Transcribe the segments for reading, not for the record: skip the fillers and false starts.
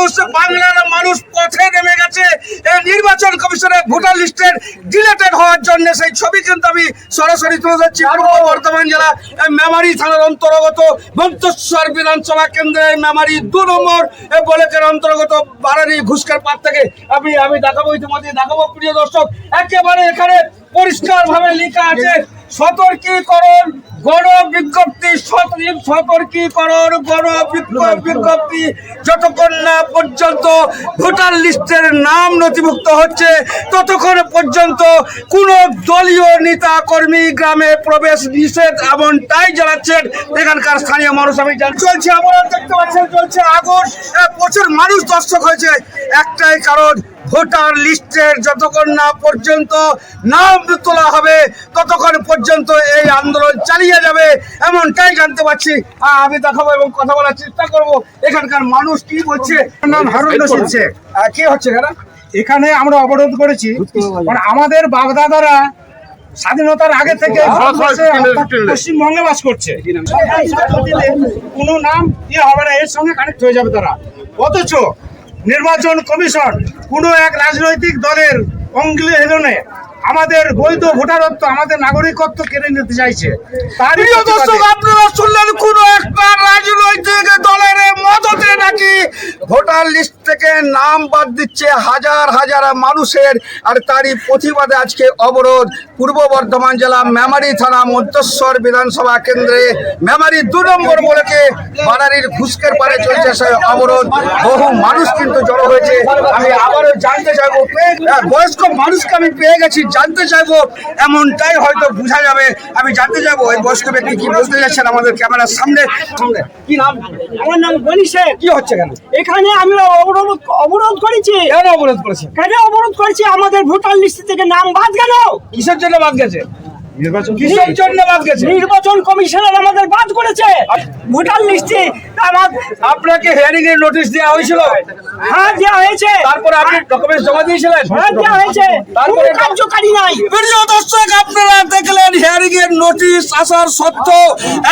সমস্ত বাংলার মানুষ পথে নেমে গেছে এই নির্বাচন কমিশনের ভোটার লিস্টের ডিলেটেড হওয়ার জন্য। সেই ছবি কিন্তু আমি সরাসরি তুলে ধরছি পূর্ব বর্ধমান জেলা মেমারি থানার অন্তর্গত মন্তেশ্বর বিধানসভা কেন্দ্রের মেমারি 2 নম্বর ব্লকের অন্তর্গত বারানি ঘুষকার পাড় থেকে আমি দেখাবো, ইতিমধ্যে দেখাবো প্রিয় দর্শক। একেবারে এখানে পরিষ্কার ভাবে লেখা আছে সতর্কীকরণ গণ বিজ্ঞপ্তি, সতর্কীকরণ গণ বিজ্ঞপ্তি। যতক্ষণ না পর্যন্ত ভোটার লিস্টের নাম নথিভুক্ত হচ্ছে ততক্ষণ পর্যন্ত কোন দলীয় নেতা কর্মী গ্রামে প্রবেশ নিষেধ, এমনটাই জানাচ্ছেন এখানকার স্থানীয় মানুষ। আমি চলছে, আপনারা দেখতে পাচ্ছেন চলছে আগুন, প্রচুর মানুষ দর্শক হয়েছে। একটাই কারণ, ভোটার লিস্টের যতক্ষণ না পর্যন্ত নাম তোলা হবে ততক্ষণ পর্যন্ত এই আন্দোলন চালিয়ে যাবে, এমনটাই জানতে পারছি। আমি দেখাবো এবং কথা বলার চেষ্টা করব এখানকার মানুষ কি বলছে। নাম হারুন রশিদ শেখ। কি হচ্ছে এখানে আমরা অবরোধ করেছি, কারণ আমাদের বাগদাদারা স্বাধীনতার আগে থেকে পশ্চিমবঙ্গে বাস করছে। কোনো নাম ইয়ে হবে না, এর সঙ্গে কানেক্ট হয়ে যাবে তারা। অথচ নির্বাচন কমিশন কোনো এক রাজনৈতিক দলের অঙ্গলি হেলনে আমাদের বৈধ ভোটারত্ব, আমাদের নাগরিকত্ব কেড়ে নিতে চাইছে। প্রিয় দর্শক, আপনারা শুনলেন কোন একটা রাজনৈতিক দলের মদতে নাকি ভোটার লিস্ট থেকে নাম বাদ দিচ্ছে হাজার হাজার মানুষের, আর তারই প্রতিবাদে আজকে অবরোধ পূর্ব বর্ধমান জেলা মেমারি থানা মন্তেশ্বর বিধানসভা কেন্দ্রে মেমারি 2 নম্বর ব্লকে বারানির ঘুষকের পাড়ে চলছে সেই অবরোধ। বহু মানুষ কিন্তু জড়ো হয়েছে। আমি আবারও জানতে চাইবো, বয়স্ক মানুষকে আমি পেয়ে গেছি, জানতে চাইবো এমনটাই হয়তো বোঝা যাবে। আমি জানতে চাইবো এই বয়স্ক ব্যক্তি কি বলতে যাচ্ছেন আমাদের ক্যামেরার সামনে। কি নাম? আমার নাম গনি শেখ। কি হচ্ছে কেন এখানে আমরা অবরোধ করেছি। কেন অবরোধ করেছে? কেন অবরোধ করেছি? আমাদের ভোটার লিস্ট থেকে নাম বাদ গেল। কিসের জন্য বাদ গেছে? কিসের জন্য বাদ গেছে? নির্বাচন কমিশনার আমাদের বাদ করেছে ভোটার লিস্টে। আপনাকে হিয়ারিং এর নোটিশ দেওয়া হয়েছিল? হ্যাঁ, দেওয়া হয়েছে। তারপরে আপনি ডকুমেন্টস জমা দিয়েছিলেন? হ্যাঁ, দেওয়া হয়েছে। তারপরে কার্যকারী নাই। প্রিয় দর্শক, আপনারা দেখলেন হিয়ারিং এর নোটিশ আসার সত্ত্বেও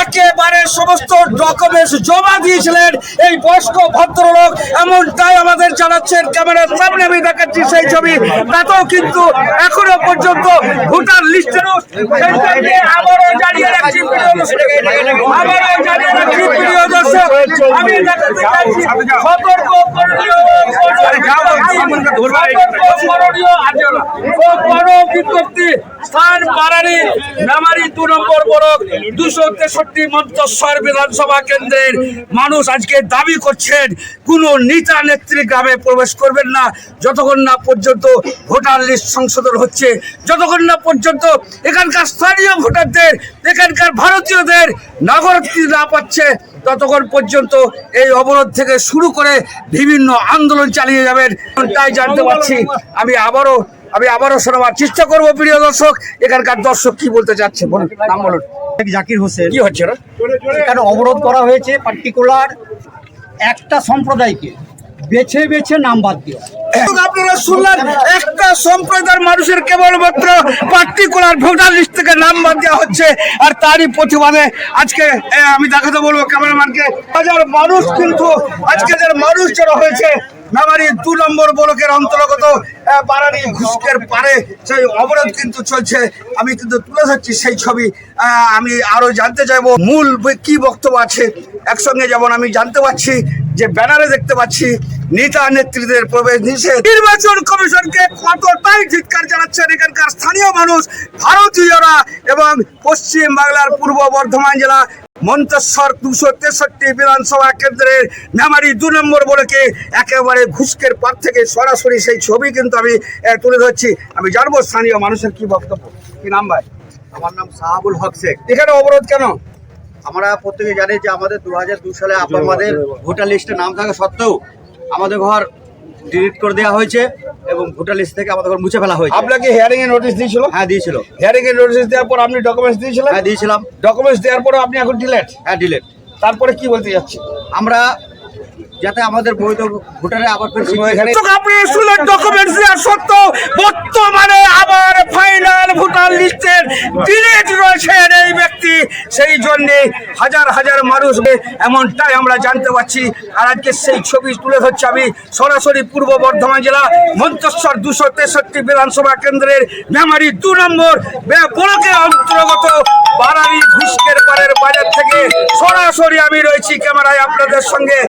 একেবারে সমস্ত ডকুমেন্টস জমা দিয়েছিলেন এই বয়স্ক ভদ্রলোক, এমনটাই আমাদের জানাচ্ছেন। ক্যামেরার সামনে আমি দেখাচ্ছি সেই ছবি। তাতেও কিন্তু এখনো পর্যন্ত ভোটার লিস্টেরও আবারও জানিয়ে রাখছি প্রিয় দর্শক, আমি দেখাতে চাইছি সতর্ক করণীয় বিজ্ঞপ্তি। স্থান বারানি মেমারি 2 নম্বর ব্লক 263 মন্তেশ্বর বিধানসভা কেন্দ্রের মানুষ আজকে দাবি করছেন কোন নেতা নেত্রী গ্রামে প্রবেশ করবেন না যতক্ষণ না পর্যন্ত ভোটার লিস্ট সংশোধন হচ্ছে, যতক্ষণ না পর্যন্ত এখানকার স্থানীয় ভোটারদের, এখানকার ভারতীয়দের নাগরিকত্ব না পাচ্ছে ততক্ষণ পর্যন্ত এই অবরোধ থেকে শুরু করে বিভিন্ন আন্দোলন চালিয়ে যাবেন, তাই জানতে পারছি। আমি আবারও শোনাবার চেষ্টা করবো প্রিয় দর্শক, এখানকার দর্শক কি বলতে চাচ্ছে। বলুন, নাম বলুন। জাকির হোসেন। কি হচ্ছে? এখানে অবরোধ করা হয়েছে পার্টিকুলার একটা সম্প্রদায়কে বেছে বেছে নাম বাদ দিয়ে। আপনারা শুনলেন একটা সম্প্রদায়ের মানুষের কেবলমাত্র পার্টিকুলার ভোটার লিস্ট থেকে নাম বাদ দেওয়া হচ্ছে, আর তারই প্রতিবাদে আজকে আমি দেখাতে বলবো ক্যামেরাম্যানকে, হাজার মানুষ কিন্তু আজকে যারা মানুষ জড়ো হয়েছে মেমারি 2 নম্বর ব্লকের অন্তর্গত বারানি ঘুষকের পারে সেই অবরোধ কিন্তু চলছে। আমি কিন্তু তুলে ধরছি সেই ছবি। আমি আরো জানতে চাইবো মূল কি বক্তব্য আছে একসঙ্গে। যেমন আমি জানতে পারছি যে ব্যানারে দেখতে পাচ্ছি নেতা নেত্রীদের প্রবেশ নিষেধ। নির্বাচন কমিশনকে কতটাই ধিক্কার জানাচ্ছেন এখানকার স্থানীয় মানুষ, ভারতীয়রা এবং পশ্চিম বাংলার পূর্ব বর্ধমান জেলা মন্তেশ্বর 263 বিধানসভা কেন্দ্রের মেমারি 2 নম্বর ব্লকে একেবারে ঘুষকের পাড় থেকে সরাসরি সেই ছবি কিন্তু আমি তুলে ধরছি। আমি জানবো স্থানীয় মানুষের কি বক্তব্য। কি নাম ভাই? আমার নাম সাহাবুল হক শেখ। এখানে অবরোধ কেন? আমরা প্রত্যেকে জানি যে আমাদের 2002 সালে আমাদের ভোটার লিস্টে নাম থাকা সত্ত্বেও আমাদের ঘর ডিলিট করে দেওয়া হয়েছে এবং ভোটার লিস্ট থেকে আমাদের ঘর মুছে ফেলা হয়েছে। আপনাকে হিয়ারিং এর নোটিশ দিয়েছিল? হ্যাঁ, দিয়েছিল। হিয়ারিং এর নোটিশ দেওয়ার পর আপনি ডকুমেন্টস দিয়েছিলেন? হ্যাঁ, দিয়েছিলাম। ডকুমেন্টস দেওয়ার পরে আপনি এখন ডিলেট? হ্যাঁ, ডিলিট। তারপরে কি বলতে যাচ্ছি? আমরা যাতে আমাদের বৈধ ভোটারে আবার ফের এখানে আপনি শুনলেন ডকুমেন্টস দেওয়ার সত্ত্বেও বর্তমানে আবার ফাইনাল ভোটার লিস্টের ডিলিট রয়েছেন এই ব্যক্তি। সেই জন্যে হাজার হাজার মানুষ এমনটাই আমরা জানতে পারছি। আর আজকে সেই ছবি তুলে ধরছি আমি সরাসরি পূর্ব বর্ধমান জেলা মন্তেশ্বর 263 বিধানসভা কেন্দ্রের মেমারি 2 নম্বর ব্লকের অন্তর্গত বারারি ঘুষকের পাড়ের বাজার থেকে সরাসরি আমি রয়েছি ক্যামেরায় আপনাদের সঙ্গে।